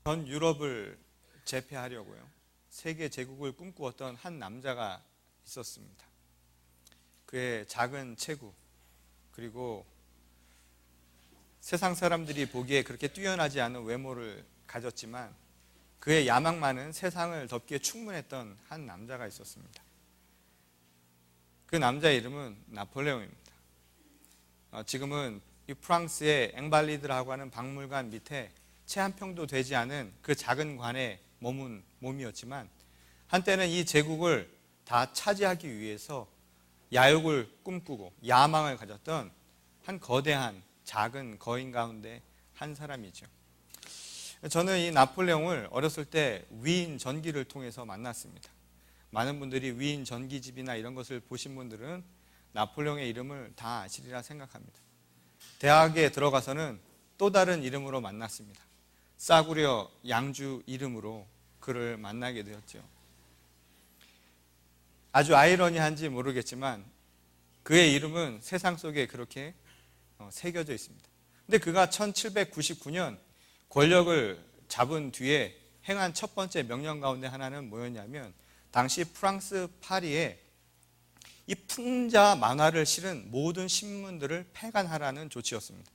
전 유럽을 제패하려고요, 세계 제국을 꿈꾸었던 한 남자가 있었습니다. 그의 작은 체구, 그리고 세상 사람들이 보기에 그렇게 뛰어나지 않은 외모를 가졌지만 그의 야망만은 세상을 덮기에 충분했던 한 남자가 있었습니다. 그 남자의 이름은 나폴레옹입니다. 지금은 이 프랑스의 앵발리드라고 하는 박물관 밑에 채 한 평도 되지 않은 그 작은 관에 머문 몸이었지만, 한때는 이 제국을 다 차지하기 위해서 야욕을 꿈꾸고 야망을 가졌던 한 거대한 작은 거인 가운데 한 사람이죠. 저는 이 나폴레옹을 어렸을 때 위인 전기를 통해서 만났습니다. 많은 분들이 위인 전기집이나 이런 것을 보신 분들은 나폴레옹의 이름을 다 아시리라 생각합니다. 대학에 들어가서는 또 다른 이름으로 만났습니다. 싸구려 양주 이름으로 그를 만나게 되었죠. 아주 아이러니한지 모르겠지만 그의 이름은 세상 속에 그렇게 새겨져 있습니다. 근데 그가 1799년 권력을 잡은 뒤에 행한 첫 번째 명령 가운데 하나는 뭐였냐면, 당시 프랑스 파리에 이 풍자 만화를 실은 모든 신문들을 폐간하라는 조치였습니다.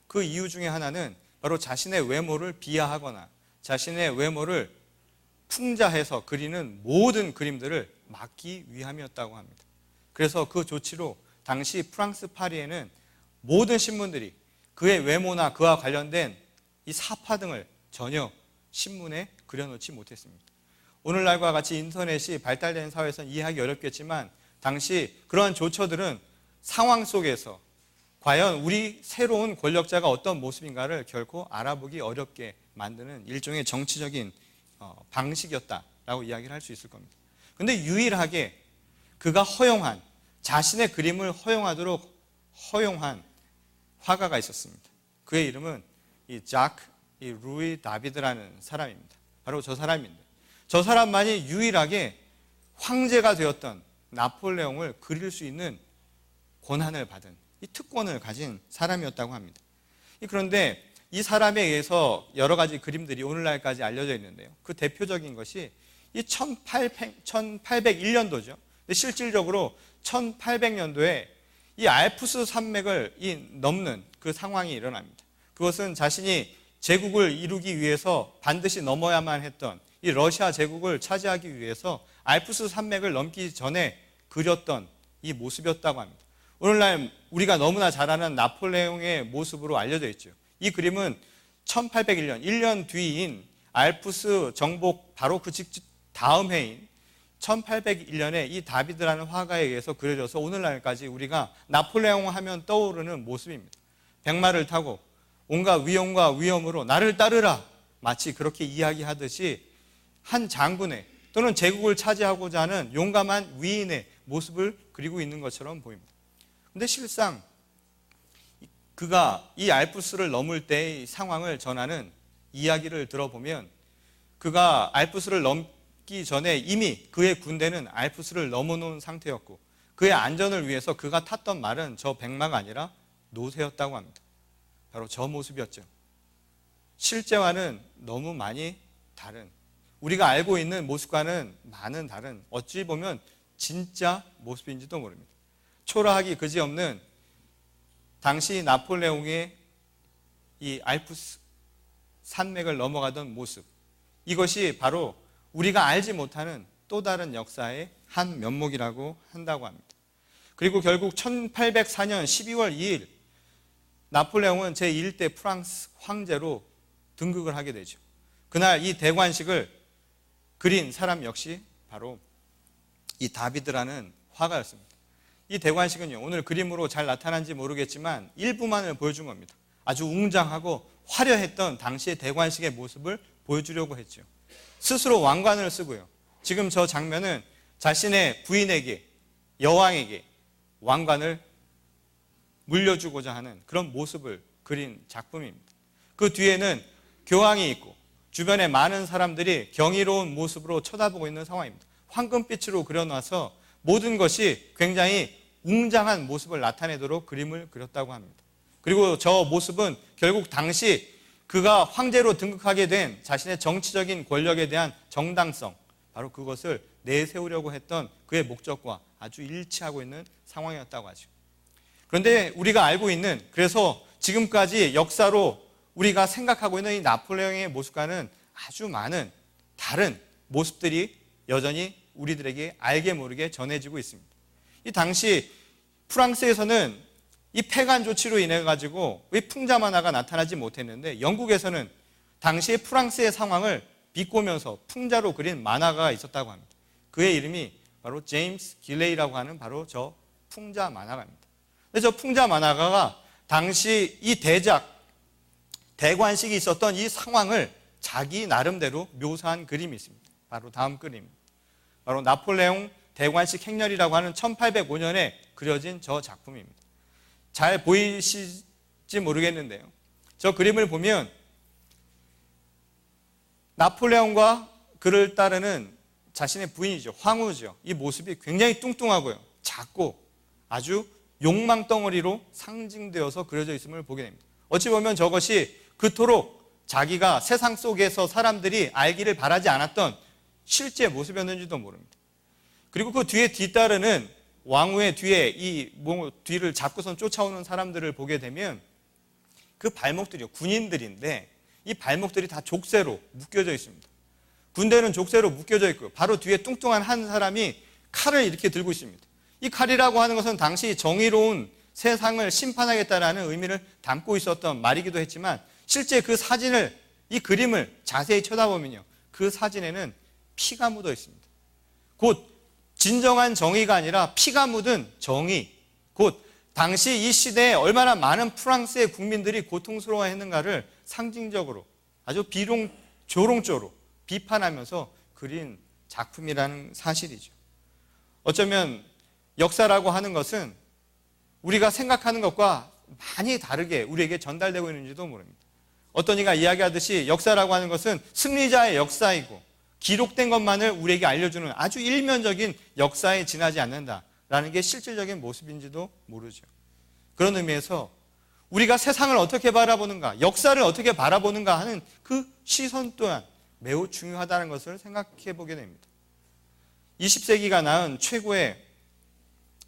그 이유 중에 하나는 바로 자신의 외모를 비하하거나 자신의 외모를 풍자해서 그리는 모든 그림들을 막기 위함이었다고 합니다. 그래서 그 조치로 당시 프랑스 파리에는 모든 신문들이 그의 외모나 그와 관련된 이 사파 등을 전혀 신문에 그려놓지 못했습니다. 오늘날과 같이 인터넷이 발달된 사회에서는 이해하기 어렵겠지만 당시 그러한 조처들은 상황 속에서 과연 우리 새로운 권력자가 어떤 모습인가를 결코 알아보기 어렵게 만드는 일종의 정치적인 방식이었다라고 이야기를 할 수 있을 겁니다. 그런데 유일하게 그가 허용한, 자신의 그림을 허용하도록 허용한 화가가 있었습니다. 그의 이름은 이 자크 루이 다비드라는 사람입니다. 바로 저 사람입니다. 저 사람만이 유일하게 황제가 되었던 나폴레옹을 그릴 수 있는 권한을 받은, 이 특권을 가진 사람이었다고 합니다. 그런데 이 사람에 의해서 여러 가지 그림들이 오늘날까지 알려져 있는데요, 그 대표적인 것이 이 1801년도죠. 근데 실질적으로 1800년도에 이 알프스 산맥을 넘는 그 상황이 일어납니다. 그것은 자신이 제국을 이루기 위해서 반드시 넘어야만 했던 이 러시아 제국을 차지하기 위해서 알프스 산맥을 넘기 전에 그렸던 이 모습이었다고 합니다. 오늘날 우리가 너무나 잘 아는 나폴레옹의 모습으로 알려져 있죠. 이 그림은 1801년, 1년 뒤인 알프스 정복 바로 그 다음 해인 1801년에 이 다비드라는 화가에 의해서 그려져서 오늘날까지 우리가 나폴레옹 하면 떠오르는 모습입니다. 백마를 타고 온갖 위험과 위험으로 나를 따르라, 마치 그렇게 이야기하듯이 한 장군의 또는 제국을 차지하고자 하는 용감한 위인의 모습을 그리고 있는 것처럼 보입니다. 그런데 실상 그가 이 알프스를 넘을 때의 상황을 전하는 이야기를 들어보면, 그가 알프스를 넘기 전에 이미 그의 군대는 알프스를 넘어놓은 상태였고 그의 안전을 위해서 그가 탔던 말은 저 백마가 아니라 노새였다고 합니다. 바로 저 모습이었죠. 실제와는 너무 많이 다른, 우리가 알고 있는 모습과는 많은 다른, 어찌 보면 진짜 모습인지도 모릅니다. 초라하기 그지없는 당시 나폴레옹의 이 알프스 산맥을 넘어가던 모습, 이것이 바로 우리가 알지 못하는 또 다른 역사의 한 면목이라고 한다고 합니다. 그리고 결국 1804년 12월 2일 나폴레옹은 제1대 프랑스 황제로 등극을 하게 되죠. 그날 이 대관식을 그린 사람 역시 바로 이 다비드라는 화가였습니다. 이 대관식은요, 오늘 그림으로 잘 나타난지 모르겠지만 일부만을 보여준 겁니다. 아주 웅장하고 화려했던 당시의 대관식의 모습을 보여주려고 했죠. 스스로 왕관을 쓰고요, 지금 저 장면은 자신의 부인에게, 여왕에게 왕관을 물려주고자 하는 그런 모습을 그린 작품입니다. 그 뒤에는 교황이 있고 주변에 많은 사람들이 경이로운 모습으로 쳐다보고 있는 상황입니다. 황금빛으로 그려놔서 모든 것이 굉장히 웅장한 모습을 나타내도록 그림을 그렸다고 합니다. 그리고 저 모습은 결국 당시 그가 황제로 등극하게 된 자신의 정치적인 권력에 대한 정당성, 바로 그것을 내세우려고 했던 그의 목적과 아주 일치하고 있는 상황이었다고 하죠. 그런데 우리가 알고 있는, 그래서 지금까지 역사로 우리가 생각하고 있는 이 나폴레옹의 모습과는 아주 많은 다른 모습들이 여전히 우리들에게 알게 모르게 전해지고 있습니다. 이 당시 프랑스에서는 이 폐간 조치로 인해 가지고 이 풍자 만화가 나타나지 못했는데, 영국에서는 당시의 프랑스의 상황을 비꼬면서 풍자로 그린 만화가 있었다고 합니다. 그의 이름이 바로 제임스 길레이라고 하는 바로 저 풍자 만화가입니다. 저 풍자 만화가가 당시 이 대관식이 있었던 이 상황을 자기 나름대로 묘사한 그림이 있습니다. 바로 다음 그림, 바로 나폴레옹 대관식 행렬이라고 하는 1805년에 그려진 저 작품입니다. 잘 보이실지 모르겠는데요, 저 그림을 보면 나폴레옹과 그를 따르는 자신의 부인이죠, 황후죠. 이 모습이 굉장히 뚱뚱하고요, 작고 아주 욕망덩어리로 상징되어서 그려져 있음을 보게 됩니다. 어찌 보면 저것이 그토록 자기가 세상 속에서 사람들이 알기를 바라지 않았던 실제 모습이었는지도 모릅니다. 그리고 그 뒤에 뒤따르는 왕후의 뒤에 이 뒤를 잡고선 쫓아오는 사람들을 보게 되면 그 발목들이요, 군인들인데 이 발목들이 다 족쇄로 묶여져 있습니다. 군대는 족쇄로 묶여져 있고요, 바로 뒤에 뚱뚱한 한 사람이 칼을 이렇게 들고 있습니다. 이 칼이라고 하는 것은 당시 정의로운 세상을 심판하겠다라는 의미를 담고 있었던 말이기도 했지만, 실제 그 사진을, 이 그림을 자세히 쳐다보면요, 그 사진에는 피가 묻어 있습니다. 곧 진정한 정의가 아니라 피가 묻은 정의, 곧 당시 이 시대에 얼마나 많은 프랑스의 국민들이 고통스러워했는가를 상징적으로 아주 조롱조로 비판하면서 그린 작품이라는 사실이죠. 어쩌면 역사라고 하는 것은 우리가 생각하는 것과 많이 다르게 우리에게 전달되고 있는지도 모릅니다. 어떤 이가 이야기하듯이 역사라고 하는 것은 승리자의 역사이고 기록된 것만을 우리에게 알려주는 아주 일면적인 역사에 지나지 않는다라는 게 실질적인 모습인지도 모르죠. 그런 의미에서 우리가 세상을 어떻게 바라보는가, 역사를 어떻게 바라보는가 하는 그 시선 또한 매우 중요하다는 것을 생각해 보게 됩니다. 20세기가 낳은 최고의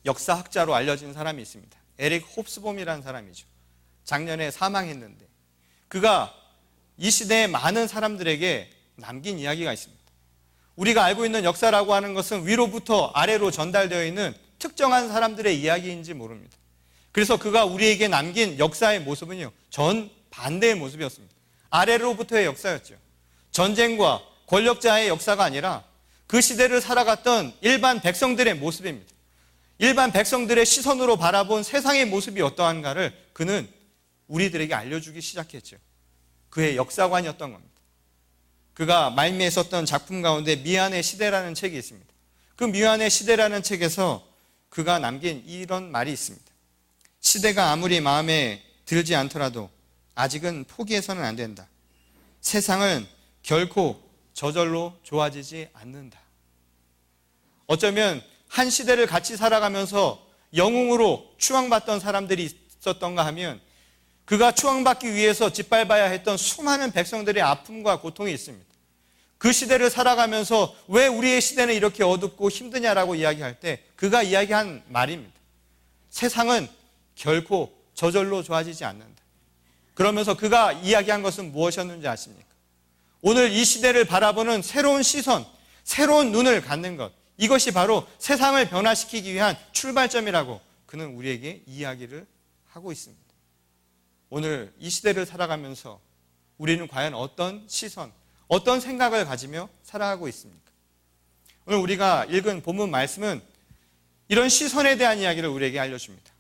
역사학자로 알려진 사람이 있습니다. 에릭 홉스봄이라는 사람이죠. 작년에 사망했는데 그가 이 시대의 많은 사람들에게 남긴 이야기가 있습니다. 우리가 알고 있는 역사라고 하는 것은 위로부터 아래로 전달되어 있는 특정한 사람들의 이야기인지 모릅니다. 그래서 그가 우리에게 남긴 역사의 모습은요, 전 반대의 모습이었습니다. 아래로부터의 역사였죠. 전쟁과 권력자의 역사가 아니라 그 시대를 살아갔던 일반 백성들의 모습입니다. 일반 백성들의 시선으로 바라본 세상의 모습이 어떠한가를 그는 우리들에게 알려주기 시작했죠. 그의 역사관이었던 겁니다. 그가 말미했었던 작품 가운데 미안의 시대라는 책이 있습니다. 그 미안의 시대라는 책에서 그가 남긴 이런 말이 있습니다. 시대가 아무리 마음에 들지 않더라도 아직은 포기해서는 안 된다. 세상은 결코 저절로 좋아지지 않는다. 어쩌면 한 시대를 같이 살아가면서 영웅으로 추앙받던 사람들이 있었던가 하면 그가 추앙받기 위해서 짓밟아야 했던 수많은 백성들의 아픔과 고통이 있습니다. 그 시대를 살아가면서 왜 우리의 시대는 이렇게 어둡고 힘드냐라고 이야기할 때 그가 이야기한 말입니다. 세상은 결코 저절로 좋아지지 않는다. 그러면서 그가 이야기한 것은 무엇이었는지 아십니까? 오늘 이 시대를 바라보는 새로운 시선, 새로운 눈을 갖는 것, 이것이 바로 세상을 변화시키기 위한 출발점이라고 그는 우리에게 이야기를 하고 있습니다. 오늘 이 시대를 살아가면서 우리는 과연 어떤 시선, 어떤 생각을 가지며 살아가고 있습니까? 오늘 우리가 읽은 본문 말씀은 이런 시선에 대한 이야기를 우리에게 알려줍니다.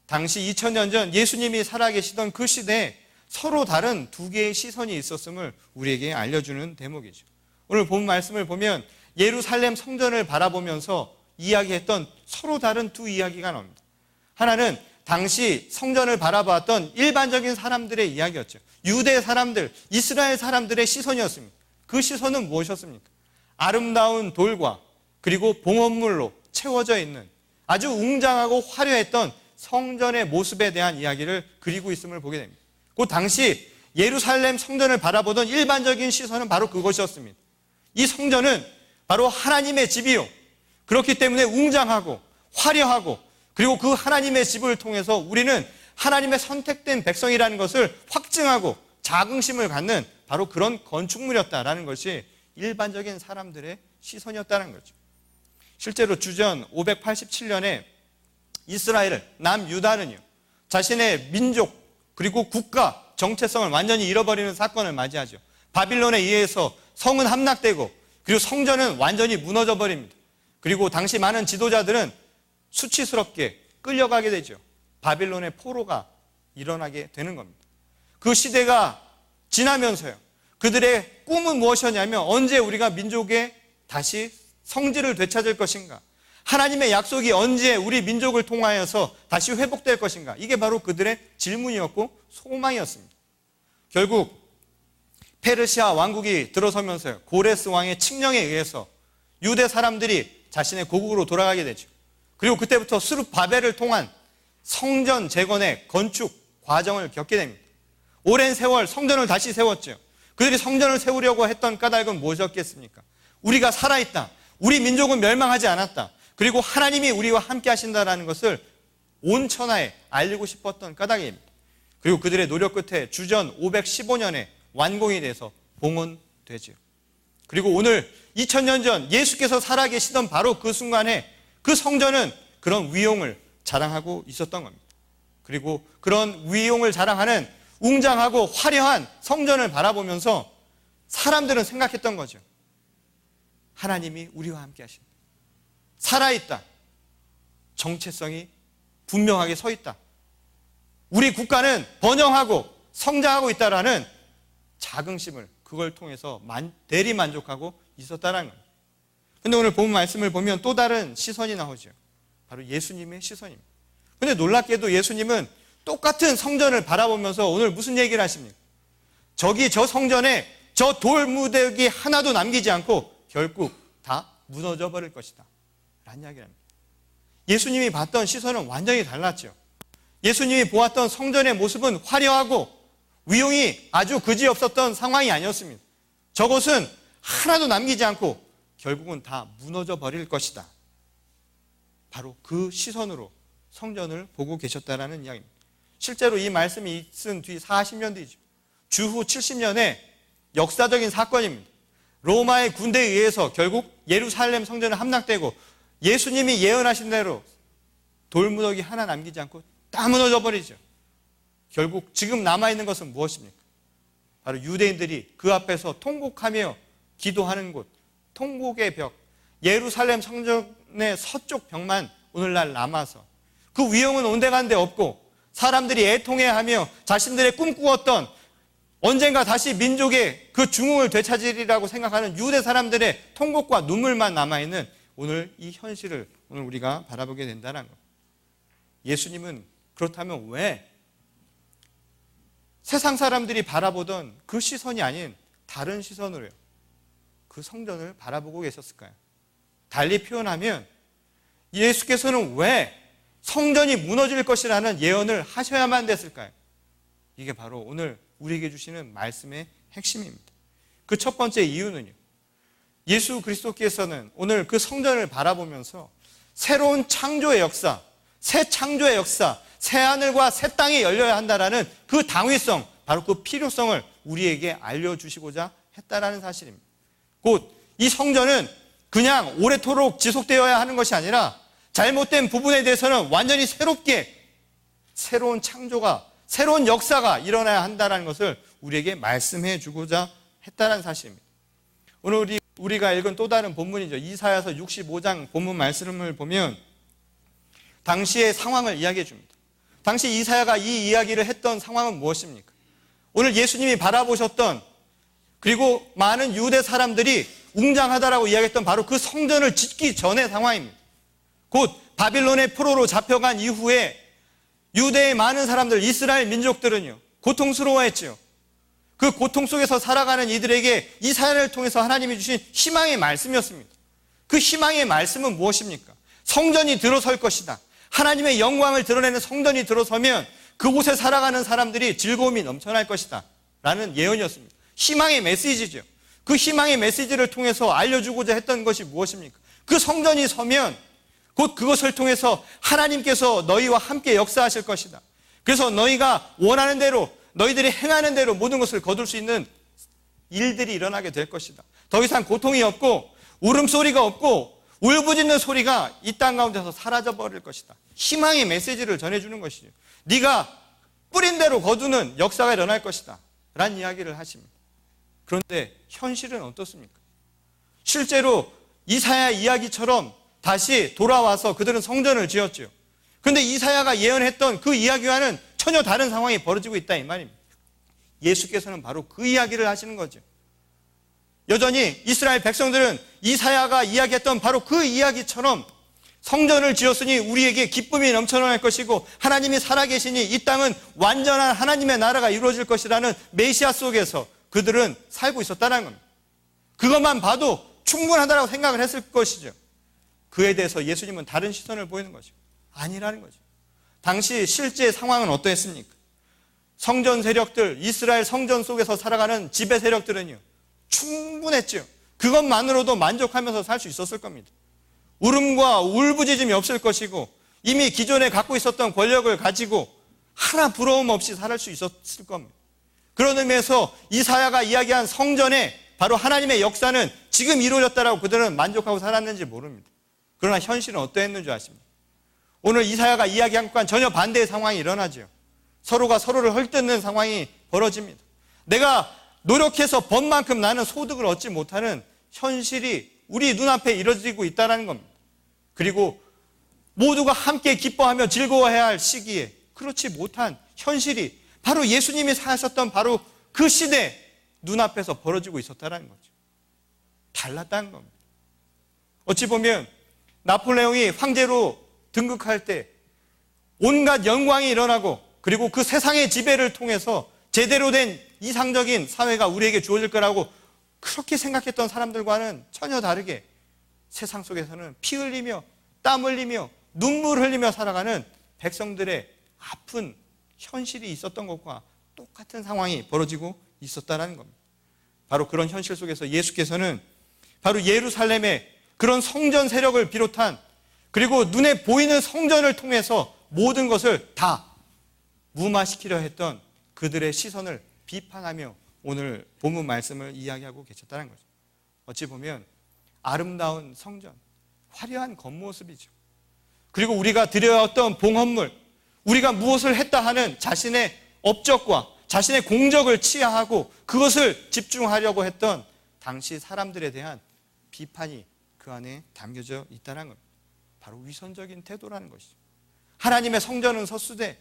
당시 2000년 전 예수님이 살아계시던 그 시대에 서로 다른 두 개의 시선이 있었음을 우리에게 알려주는 대목이죠. 오늘 본 말씀을 보면 예루살렘 성전을 바라보면서 이야기했던 서로 다른 두 이야기가 나옵니다. 하나는 당시 성전을 바라봤던 일반적인 사람들의 이야기였죠. 유대 사람들, 이스라엘 사람들의 시선이었습니다. 그 시선은 무엇이었습니까? 아름다운 돌과 그리고 봉헌물로 채워져 있는 아주 웅장하고 화려했던 성전의 모습에 대한 이야기를 그리고 있음을 보게 됩니다. 그 당시 예루살렘 성전을 바라보던 일반적인 시선은 바로 그것이었습니다. 이 성전은 바로 하나님의 집이요, 그렇기 때문에 웅장하고 화려하고, 그리고 그 하나님의 집을 통해서 우리는 하나님의 선택된 백성이라는 것을 확증하고 자긍심을 갖는 바로 그런 건축물이었다라는 것이 일반적인 사람들의 시선이었다는 거죠. 실제로 주전 587년에 이스라엘, 남유다는요, 자신의 민족 그리고 국가 정체성을 완전히 잃어버리는 사건을 맞이하죠. 바빌론에 의해서 성은 함락되고, 그리고 성전은 완전히 무너져 버립니다. 그리고 당시 많은 지도자들은 수치스럽게 끌려가게 되죠. 바빌론의 포로가 일어나게 되는 겁니다. 그 시대가 지나면서요, 그들의 꿈은 무엇이었냐면, 언제 우리가 민족의 다시 성질을 되찾을 것인가, 하나님의 약속이 언제 우리 민족을 통하여서 다시 회복될 것인가, 이게 바로 그들의 질문이었고 소망이었습니다. 결국 페르시아 왕국이 들어서면서요, 고레스 왕의 칙령에 의해서 유대 사람들이 자신의 고국으로 돌아가게 되죠. 그리고 그때부터 스룹바벨을 통한 성전 재건의 건축 과정을 겪게 됩니다. 오랜 세월 성전을 다시 세웠죠. 그들이 성전을 세우려고 했던 까닭은 무엇이었겠습니까? 우리가 살아있다, 우리 민족은 멸망하지 않았다, 그리고 하나님이 우리와 함께 하신다는 것을 온 천하에 알리고 싶었던 까닭입니다. 그리고 그들의 노력 끝에 주전 515년에 완공이 돼서 봉헌되죠. 그리고 오늘 2000년 전 예수께서 살아계시던 바로 그 순간에 그 성전은 그런 위용을 자랑하고 있었던 겁니다. 그리고 그런 위용을 자랑하는 웅장하고 화려한 성전을 바라보면서 사람들은 생각했던 거죠. 하나님이 우리와 함께 하신다, 살아있다, 정체성이 분명하게 서 있다, 우리 국가는 번영하고 성장하고 있다라는 자긍심을 그걸 통해서 대리만족하고 있었다는 거예요. 근데 오늘 본 말씀을 보면 또 다른 시선이 나오죠. 바로 예수님의 시선입니다. 근데 놀랍게도 예수님은 똑같은 성전을 바라보면서 오늘 무슨 얘기를 하십니까? 저 성전에 저 돌무더기 하나도 남기지 않고 결국 다 무너져 버릴 것이다 라는 이야기를 합니다. 예수님이 봤던 시선은 완전히 달랐죠. 예수님이 보았던 성전의 모습은 화려하고 위용이 아주 그지없었던 상황이 아니었습니다. 저것은 하나도 남기지 않고 결국은 다 무너져 버릴 것이다, 바로 그 시선으로 성전을 보고 계셨다라는 이야기입니다. 실제로 이 말씀이 있은 뒤 40년 뒤죠. 주후 70년에 역사적인 사건입니다. 로마의 군대에 의해서 결국 예루살렘 성전은 함락되고 예수님이 예언하신 대로 돌무더기 하나 남기지 않고 다 무너져 버리죠. 결국 지금 남아있는 것은 무엇입니까? 바로 유대인들이 그 앞에서 통곡하며 기도하는 곳, 통곡의 벽, 예루살렘 성전의 서쪽 벽만 오늘날 남아서 그 위용은 온데간데 없고 사람들이 애통해하며 자신들의 꿈꾸었던 언젠가 다시 민족의 그 중흥을 되찾으리라고 생각하는 유대 사람들의 통곡과 눈물만 남아있는 오늘 이 현실을 오늘 우리가 바라보게 된다는 것. 예수님은 그렇다면 왜 세상 사람들이 바라보던 그 시선이 아닌 다른 시선으로요, 그 성전을 바라보고 계셨을까요? 달리 표현하면 예수께서는 왜 성전이 무너질 것이라는 예언을 하셔야만 됐을까요? 이게 바로 오늘 우리에게 주시는 말씀의 핵심입니다. 그 첫 번째 이유는요, 예수 그리스도께서는 오늘 그 성전을 바라보면서 새로운 창조의 역사, 새 창조의 역사, 새 하늘과 새 땅이 열려야 한다라는 그 당위성, 바로 그 필요성을 우리에게 알려주시고자 했다라는 사실입니다. 곧 이 성전은 그냥 오래도록 지속되어야 하는 것이 아니라 잘못된 부분에 대해서는 완전히 새롭게 새로운 창조가, 새로운 역사가 일어나야 한다는 것을 우리에게 말씀해 주고자 했다는 사실입니다. 오늘 우리가 읽은 또 다른 본문이죠. 이사야서 65장 본문 말씀을 보면 당시의 상황을 이야기해 줍니다. 당시 이사야가 이 이야기를 했던 상황은 무엇입니까? 오늘 예수님이 바라보셨던, 그리고 많은 유대 사람들이 웅장하다라고 이야기했던 바로 그 성전을 짓기 전의 상황입니다. 곧 바빌론의 포로로 잡혀간 이후에 유대의 많은 사람들, 이스라엘 민족들은요, 고통스러워했죠. 그 고통 속에서 살아가는 이들에게 이사야를 통해서 하나님이 주신 희망의 말씀이었습니다. 그 희망의 말씀은 무엇입니까? 성전이 들어설 것이다. 하나님의 영광을 드러내는 성전이 들어서면 그곳에 살아가는 사람들이 즐거움이 넘쳐날 것이다 라는 예언이었습니다. 희망의 메시지죠. 그 희망의 메시지를 통해서 알려주고자 했던 것이 무엇입니까? 그 성전이 서면 곧 그것을 통해서 하나님께서 너희와 함께 역사하실 것이다. 그래서 너희가 원하는 대로, 너희들이 행하는 대로 모든 것을 거둘 수 있는 일들이 일어나게 될 것이다. 더 이상 고통이 없고 울음소리가 없고 울부짖는 소리가 이 땅 가운데서 사라져버릴 것이다. 희망의 메시지를 전해주는 것이죠. 네가 뿌린 대로 거두는 역사가 일어날 것이다 라는 이야기를 하십니다. 그런데 현실은 어떻습니까? 실제로 이사야 이야기처럼 다시 돌아와서 그들은 성전을 지었죠. 그런데 이사야가 예언했던 그 이야기와는 전혀 다른 상황이 벌어지고 있다 이 말입니다. 예수께서는 바로 그 이야기를 하시는 거죠. 여전히 이스라엘 백성들은 이사야가 이야기했던 바로 그 이야기처럼 성전을 지었으니 우리에게 기쁨이 넘쳐날 것이고 하나님이 살아계시니 이 땅은 완전한 하나님의 나라가 이루어질 것이라는 메시아 속에서 그들은 살고 있었다는 겁니다. 그것만 봐도 충분하다고 생각을 했을 것이죠. 그에 대해서 예수님은 다른 시선을 보이는 거죠. 아니라는 거죠. 당시 실제 상황은 어떠했습니까? 성전 세력들, 이스라엘 성전 속에서 살아가는 지배 세력들은요, 충분했죠. 그것만으로도 만족하면서 살 수 있었을 겁니다. 울음과 울부짖음이 없을 것이고 이미 기존에 갖고 있었던 권력을 가지고 하나 부러움 없이 살 수 있었을 겁니다. 그런 의미에서 이사야가 이야기한 성전에 바로 하나님의 역사는 지금 이루어졌다라고 그들은 만족하고 살았는지 모릅니다. 그러나 현실은 어떠했는지 아십니까? 오늘 이사야가 이야기한 것과는 전혀 반대의 상황이 일어나죠. 서로가 서로를 헐뜯는 상황이 벌어집니다. 내가 노력해서 번 만큼 나는 소득을 얻지 못하는 현실이 우리 눈앞에 이루어지고 있다는 겁니다. 그리고 모두가 함께 기뻐하며 즐거워해야 할 시기에 그렇지 못한 현실이 바로 예수님이 사셨던 바로 그 시대 눈앞에서 벌어지고 있었다는 거죠. 달랐다는 겁니다. 어찌 보면 나폴레옹이 황제로 등극할 때 온갖 영광이 일어나고 그리고 그 세상의 지배를 통해서 제대로 된 이상적인 사회가 우리에게 주어질 거라고 그렇게 생각했던 사람들과는 전혀 다르게 세상 속에서는 피 흘리며 땀 흘리며 눈물 흘리며 살아가는 백성들의 아픈 현실이 있었던 것과 똑같은 상황이 벌어지고 있었다는 겁니다. 바로 그런 현실 속에서 예수께서는 바로 예루살렘의 그런 성전 세력을 비롯한 그리고 눈에 보이는 성전을 통해서 모든 것을 다 무마시키려 했던 그들의 시선을 비판하며 오늘 본문 말씀을 이야기하고 계셨다는 거죠. 어찌 보면 아름다운 성전, 화려한 겉모습이죠. 그리고 우리가 드려왔던 봉헌물, 우리가 무엇을 했다 하는 자신의 업적과 자신의 공적을 치하하고 그것을 집중하려고 했던 당시 사람들에 대한 비판이 그 안에 담겨져 있다는 겁니다. 바로 위선적인 태도라는 것이죠. 하나님의 성전은 섰으되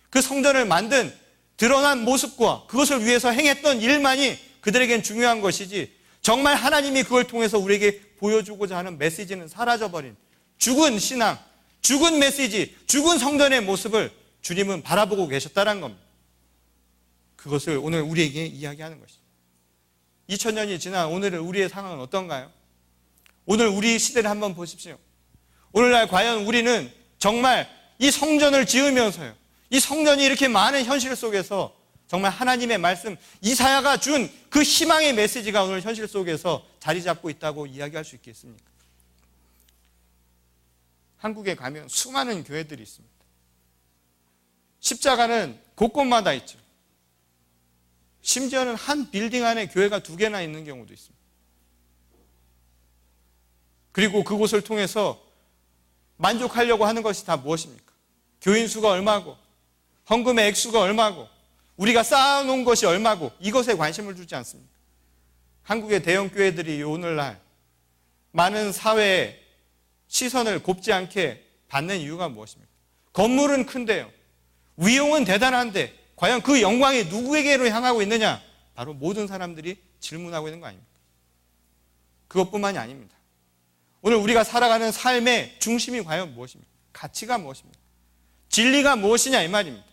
그 성전을 만든 드러난 모습과 그것을 위해서 행했던 일만이 그들에겐 중요한 것이지 정말 하나님이 그걸 통해서 우리에게 보여주고자 하는 메시지는 사라져버린 죽은 신앙, 죽은 메시지, 죽은 성전의 모습을 주님은 바라보고 계셨다는 겁니다. 그것을 오늘 우리에게 이야기하는 것이죠. 2000년이 지난 오늘 우리의 상황은 어떤가요? 오늘 우리 시대를 한번 보십시오. 오늘날 과연 우리는 정말 이 성전을 지으면서요, 이 성전이 이렇게 많은 현실 속에서 정말 하나님의 말씀, 이사야가 준 그 희망의 메시지가 오늘 현실 속에서 자리 잡고 있다고 이야기할 수 있겠습니까? 한국에 가면 수많은 교회들이 있습니다. 십자가는 곳곳마다 있죠. 심지어는 한 빌딩 안에 교회가 2개나 있는 경우도 있습니다. 그리고 그곳을 통해서 만족하려고 하는 것이 다 무엇입니까? 교인 수가 얼마고, 헌금의 액수가 얼마고, 우리가 쌓아놓은 것이 얼마고, 이것에 관심을 두지 않습니다. 한국의 대형 교회들이 오늘날 많은 사회의 시선을 곱지 않게 받는 이유가 무엇입니까? 건물은 큰데요, 위용은 대단한데 과연 그 영광이 누구에게로 향하고 있느냐? 바로 모든 사람들이 질문하고 있는 거 아닙니까? 그것뿐만이 아닙니다. 오늘 우리가 살아가는 삶의 중심이 과연 무엇입니까? 가치가 무엇입니까? 진리가 무엇이냐 이 말입니다.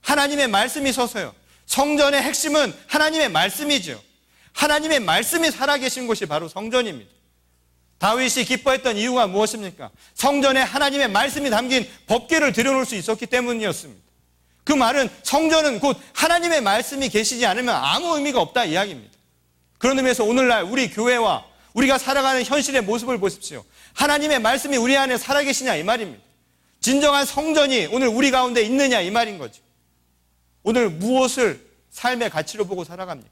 하나님의 말씀이 서서요, 성전의 핵심은 하나님의 말씀이죠. 하나님의 말씀이 살아계신 곳이 바로 성전입니다. 다윗이 기뻐했던 이유가 무엇입니까? 성전에 하나님의 말씀이 담긴 법궤를 들여놓을 수 있었기 때문이었습니다. 그 말은 성전은 곧 하나님의 말씀이 계시지 않으면 아무 의미가 없다 이야기입니다. 그런 의미에서 오늘날 우리 교회와 우리가 살아가는 현실의 모습을 보십시오. 하나님의 말씀이 우리 안에 살아계시냐 이 말입니다. 진정한 성전이 오늘 우리 가운데 있느냐 이 말인 거죠. 오늘 무엇을 삶의 가치로 보고 살아갑니까?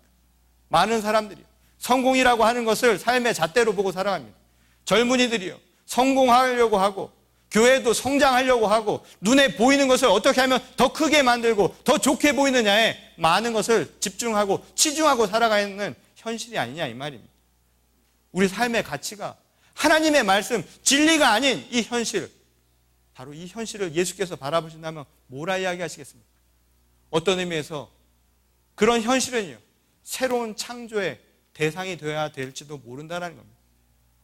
많은 사람들이요, 성공이라고 하는 것을 삶의 잣대로 보고 살아갑니다. 젊은이들이요, 성공하려고 하고 교회도 성장하려고 하고 눈에 보이는 것을 어떻게 하면 더 크게 만들고 더 좋게 보이느냐에 많은 것을 집중하고 치중하고 살아가는 현실이 아니냐 이 말입니다. 우리 삶의 가치가 하나님의 말씀, 진리가 아닌 이 현실, 바로 이 현실을 예수께서 바라보신다면 뭐라 이야기하시겠습니까? 어떤 의미에서 그런 현실은요, 새로운 창조의 대상이 되어야 될지도 모른다는 겁니다.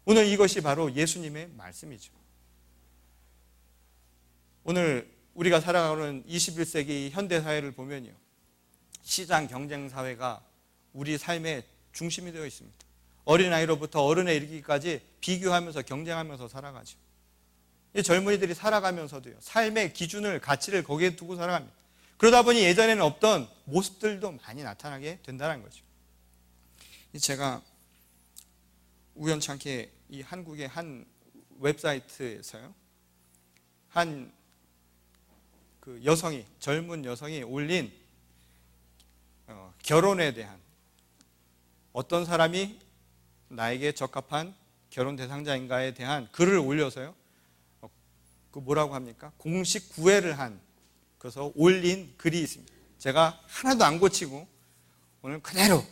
오늘 이것이 바로 예수님의 말씀이죠. 오늘 우리가 살아가는 21세기 현대사회를 보면요, 시장 경쟁 사회가 우리 삶의 중심이 되어 있습니다. 어린아이로부터 어른에 이르기까지 비교하면서 경쟁하면서 살아가죠. 이 젊은이들이 살아가면서도요, 삶의 기준을, 가치를 거기에 두고 살아갑니다. 그러다 보니 예전에는 없던 모습들도 많이 나타나게 된다는 거죠. 제가 우연찮게 이 한국의 한 웹사이트에서요, 한 그 여성이, 젊은 여성이 올린 결혼에 대한, 어떤 사람이 나에게 적합한 결혼 대상자인가에 대한 글을 올려서요, 그 뭐라고 합니까? 공식 구애를 한, 그래서 올린 글이 있습니다. 제가 하나도 안 고치고 오늘 그대로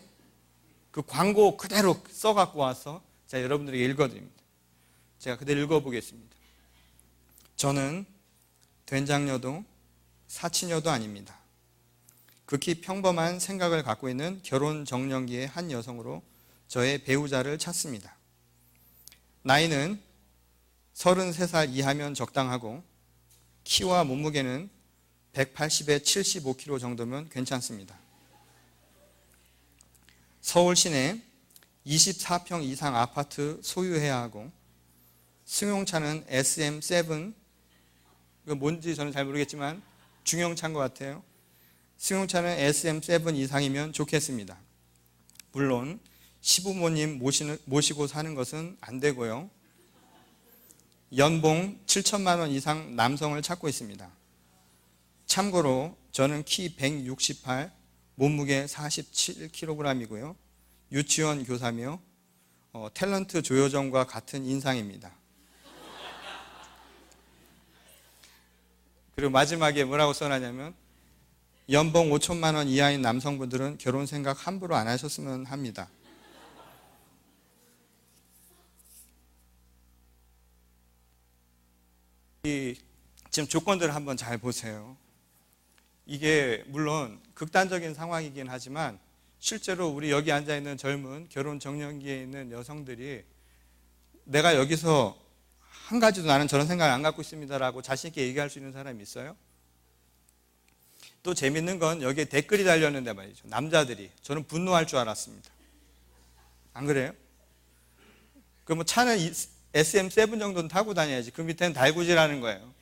그 광고 그대로 써갖고 와서 제가 여러분들에게 읽어드립니다. 제가 그대로 읽어보겠습니다. 저는 된장녀도 사치녀도 아닙니다. 극히 평범한 생각을 갖고 있는 결혼 정년기의 한 여성으로 저의 배우자를 찾습니다. 나이는 33살 이하면 적당하고 키와 몸무게는 180에 75kg 정도면 괜찮습니다. 서울 시내 24평 이상 아파트 소유해야 하고 승용차는 SM7, 이거 뭔지 저는 잘 모르겠지만 중형차인 것 같아요. 승용차는 SM7 이상이면 좋겠습니다. 물론 시부모님 모시고 사는 것은 안 되고요. 연봉 7천만 원 이상 남성을 찾고 있습니다. 참고로 저는 키 168, 몸무게 47kg이고요. 유치원 교사며 탤런트 조효정과 같은 인상입니다. 그리고 마지막에 뭐라고 써놨냐면 연봉 5천만 원 이하인 남성분들은 결혼 생각 함부로 안 하셨으면 합니다. 지금 조건들을 한번 잘 보세요. 이게 물론 극단적인 상황이긴 하지만 실제로 우리 여기 앉아있는 젊은 결혼 정년기에 있는 여성들이 내가 여기서 한 가지도 나는 저런 생각을 안 갖고 있습니다라고 자신 있게 얘기할 수 있는 사람이 있어요? 또 재밌는 건 여기에 댓글이 달렸는데 말이죠. 남자들이 저는 분노할 줄 알았습니다. 안 그래요? 그럼 차는 SM7 정도는 타고 다녀야지. 그 밑에는 달구지라는 거예요.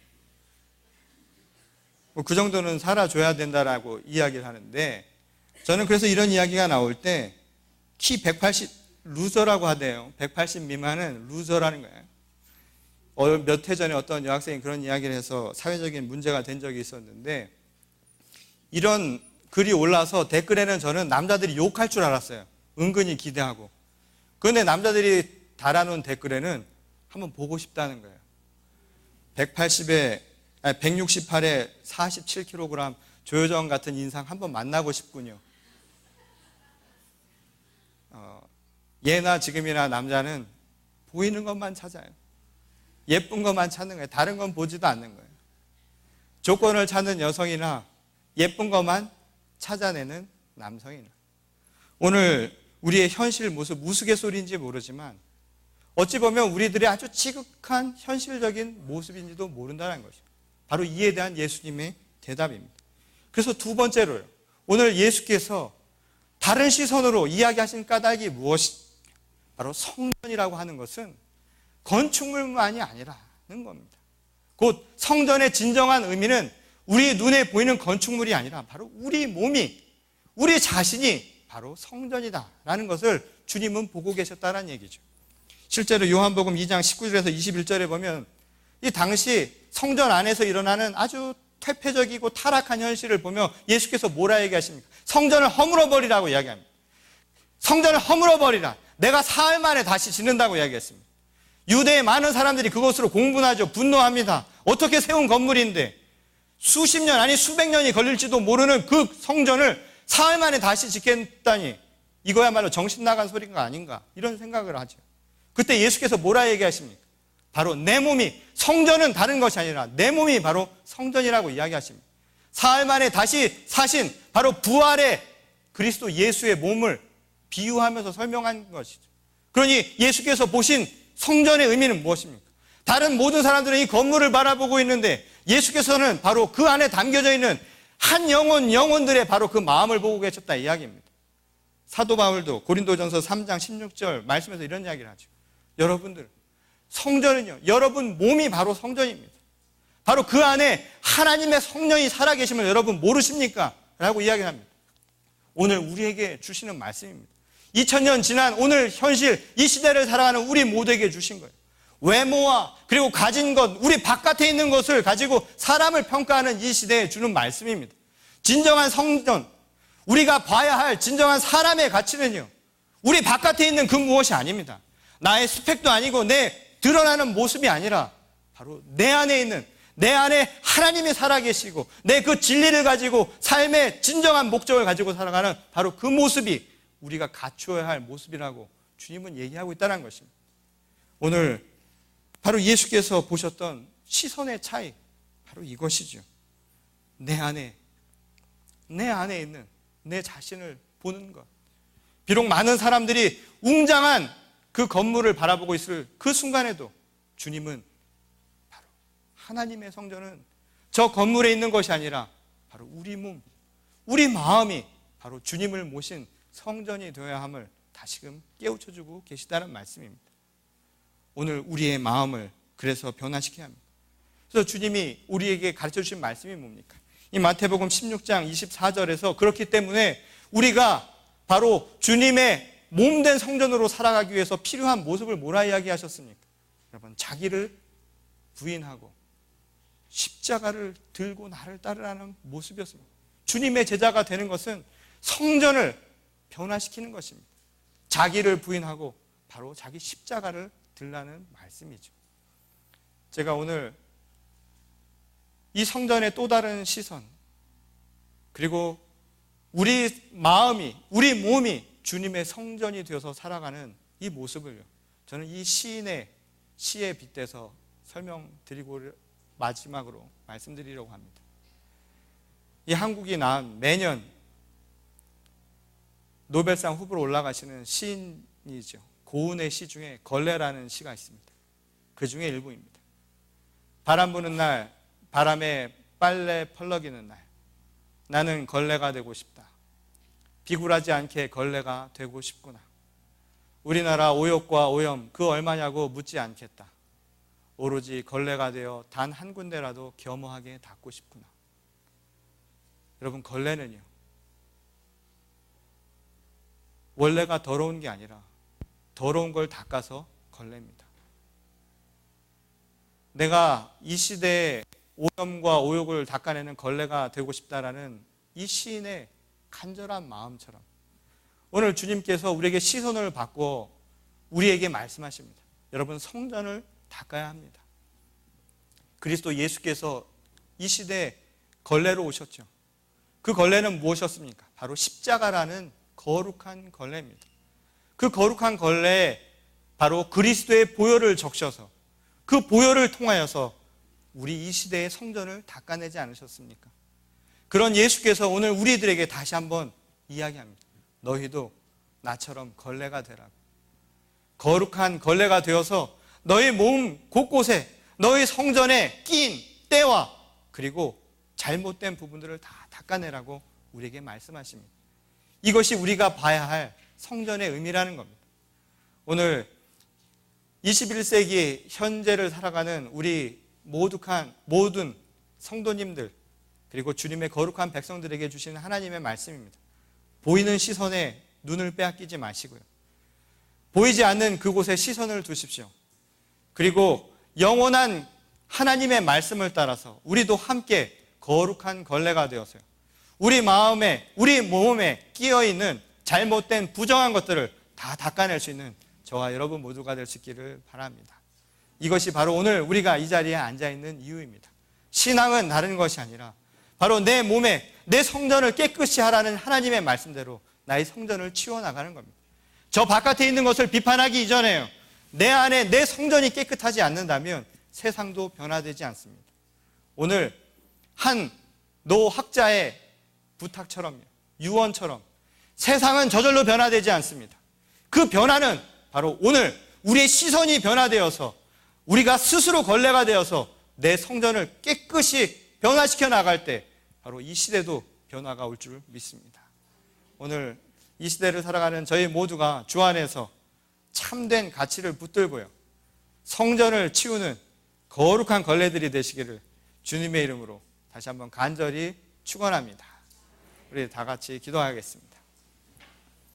그 정도는 살아줘야 된다라고 이야기를 하는데, 저는 그래서 이런 이야기가 나올 때 키 180 루저라고 하대요. 180 미만은 루저라는 거예요. 몇 해 전에 어떤 여학생이 그런 이야기를 해서 사회적인 문제가 된 적이 있었는데, 이런 글이 올라서 댓글에는 저는 남자들이 욕할 줄 알았어요. 은근히 기대하고. 그런데 남자들이 달아놓은 댓글에는 한번 보고 싶다는 거예요. 168에 47kg 조효정 같은 인상 한번 만나고 싶군요. 예나 지금이나 남자는 보이는 것만 찾아요. 예쁜 것만 찾는 거예요. 다른 건 보지도 않는 거예요. 조건을 찾는 여성이나 예쁜 것만 찾아내는 남성이나. 오늘 우리의 현실 모습, 우스갯소리인지 모르지만 어찌 보면 우리들의 아주 지극한 현실적인 모습인지도 모른다는 것이죠. 바로 이에 대한 예수님의 대답입니다. 그래서 두 번째로요, 오늘 예수께서 다른 시선으로 이야기하신 까닭이 무엇이? 바로 성전이라고 하는 것은 건축물만이 아니라는 겁니다. 곧 성전의 진정한 의미는 우리 눈에 보이는 건축물이 아니라 바로 우리 몸이, 우리 자신이 바로 성전이다라는 것을 주님은 보고 계셨다는 얘기죠. 실제로 요한복음 2장 19절에서 21절에 보면 이 당시 성전 안에서 일어나는 아주 퇴폐적이고 타락한 현실을 보며 예수께서 뭐라 얘기하십니까? 성전을 허물어버리라고 이야기합니다. 성전을 허물어버리라. 내가 사흘 만에 다시 짓는다고 이야기했습니다. 유대의 많은 사람들이 그것으로 공분하죠. 분노합니다. 어떻게 세운 건물인데 수십 년 아니 수백 년이 걸릴지도 모르는 그 성전을 사흘 만에 다시 짓겠다니 이거야말로 정신 나간 소리가 아닌가 이런 생각을 하죠. 그때 예수께서 뭐라 얘기하십니까? 바로 내 몸이, 성전은 다른 것이 아니라 내 몸이 바로 성전이라고 이야기하십니다. 사흘 만에 다시 사신 바로 부활의 그리스도 예수의 몸을 비유하면서 설명한 것이죠. 그러니 예수께서 보신 성전의 의미는 무엇입니까? 다른 모든 사람들은 이 건물을 바라보고 있는데 예수께서는 바로 그 안에 담겨져 있는 한 영혼들의 바로 그 마음을 보고 계셨다 이야기입니다. 사도 바울도 고린도전서 3장 16절 말씀에서 이런 이야기를 하죠. 여러분들, 성전은요, 여러분 몸이 바로 성전입니다. 바로 그 안에 하나님의 성령이 살아계심을 여러분 모르십니까? 라고 이야기를 합니다. 오늘 우리에게 주시는 말씀입니다. 2000년 지난 오늘 현실 이 시대를 살아가는 우리 모두에게 주신 거예요. 외모와 그리고 가진 것, 우리 바깥에 있는 것을 가지고 사람을 평가하는 이 시대에 주는 말씀입니다. 진정한 성전, 우리가 봐야 할 진정한 사람의 가치는요, 우리 바깥에 있는 그 무엇이 아닙니다. 나의 스펙도 아니고 내 드러나는 모습이 아니라 바로 내 안에 있는, 내 안에 하나님이 살아계시고 내 그 진리를 가지고 삶의 진정한 목적을 가지고 살아가는 바로 그 모습이 우리가 갖추어야 할 모습이라고 주님은 얘기하고 있다는 것입니다. 오늘 바로 예수께서 보셨던 시선의 차이, 바로 이것이죠. 내 안에 있는 내 자신을 보는 것. 비록 많은 사람들이 웅장한 그 건물을 바라보고 있을 그 순간에도 주님은 바로 하나님의 성전은 저 건물에 있는 것이 아니라 바로 우리 몸, 우리 마음이 바로 주님을 모신 성전이 되어야 함을 다시금 깨우쳐주고 계시다는 말씀입니다. 오늘 우리의 마음을 그래서 변화시켜야 합니다. 그래서 주님이 우리에게 가르쳐 주신 말씀이 뭡니까? 이 마태복음 16장 24절에서 그렇기 때문에 우리가 바로 주님의 몸된 성전으로 살아가기 위해서 필요한 모습을 뭐라 이야기하셨습니까? 여러분, 자기를 부인하고 십자가를 들고 나를 따르라는 모습이었습니다. 주님의 제자가 되는 것은 성전을 변화시키는 것입니다. 자기를 부인하고 바로 자기 십자가를 들라는 말씀이죠. 제가 오늘 이 성전의 또 다른 시선, 그리고 우리 마음이, 우리 몸이 주님의 성전이 되어서 살아가는 이 모습을요, 저는 이 시인의 시에 빗대서 설명드리고 마지막으로 말씀드리려고 합니다. 이 한국이 낳은 매년 노벨상 후보로 올라가시는 시인이죠. 고운의 시 중에 걸레라는 시가 있습니다. 그 중에 일부입니다. 바람 부는 날, 바람에 빨래 펄럭이는 날, 나는 걸레가 되고 싶다. 비굴하지 않게 걸레가 되고 싶구나. 우리나라 오욕과 오염 그 얼마냐고 묻지 않겠다. 오로지 걸레가 되어 단 한 군데라도 겸허하게 닦고 싶구나. 여러분, 걸레는요, 원래가 더러운 게 아니라 더러운 걸 닦아서 걸레입니다. 내가 이 시대의 오염과 오욕을 닦아내는 걸레가 되고 싶다라는 이 시인의 간절한 마음처럼 오늘 주님께서 우리에게 시선을 바꿔 우리에게 말씀하십니다. 여러분, 성전을 닦아야 합니다. 그리스도 예수께서 이 시대에 걸레로 오셨죠. 그 걸레는 무엇이었습니까? 바로 십자가라는 거룩한 걸레입니다. 그 거룩한 걸레에 바로 그리스도의 보혈을 적셔서 그 보혈을 통하여서 우리 이 시대의 성전을 닦아내지 않으셨습니까? 그런 예수께서 오늘 우리들에게 다시 한번 이야기합니다. 너희도 나처럼 걸레가 되라고. 거룩한 걸레가 되어서 너희 몸 곳곳에, 너희 성전에 낀 때와 그리고 잘못된 부분들을 다 닦아내라고 우리에게 말씀하십니다. 이것이 우리가 봐야 할 성전의 의미라는 겁니다. 오늘 21세기 현재를 살아가는 우리 모든 성도님들, 그리고 주님의 거룩한 백성들에게 주시는 하나님의 말씀입니다. 보이는 시선에 눈을 빼앗기지 마시고요. 보이지 않는 그곳에 시선을 두십시오. 그리고 영원한 하나님의 말씀을 따라서 우리도 함께 거룩한 걸레가 되어서요, 우리 마음에, 우리 몸에 끼어있는 잘못된 부정한 것들을 다 닦아낼 수 있는 저와 여러분 모두가 될 수 있기를 바랍니다. 이것이 바로 오늘 우리가 이 자리에 앉아있는 이유입니다. 신앙은 다른 것이 아니라 바로 내 몸에, 내 성전을 깨끗이 하라는 하나님의 말씀대로 나의 성전을 치워나가는 겁니다. 저 바깥에 있는 것을 비판하기 이전에요, 내 안에 내 성전이 깨끗하지 않는다면 세상도 변화되지 않습니다. 오늘 한 노학자의 부탁처럼요, 유언처럼 세상은 저절로 변화되지 않습니다. 그 변화는 바로 오늘 우리의 시선이 변화되어서 우리가 스스로 걸레가 되어서 내 성전을 깨끗이 변화시켜 나갈 때 바로 이 시대도 변화가 올 줄 믿습니다. 오늘 이 시대를 살아가는 저희 모두가 주 안에서 참된 가치를 붙들고요, 성전을 치우는 거룩한 걸레들이 되시기를 주님의 이름으로 다시 한번 간절히 축원합니다. 우리 다 같이 기도하겠습니다.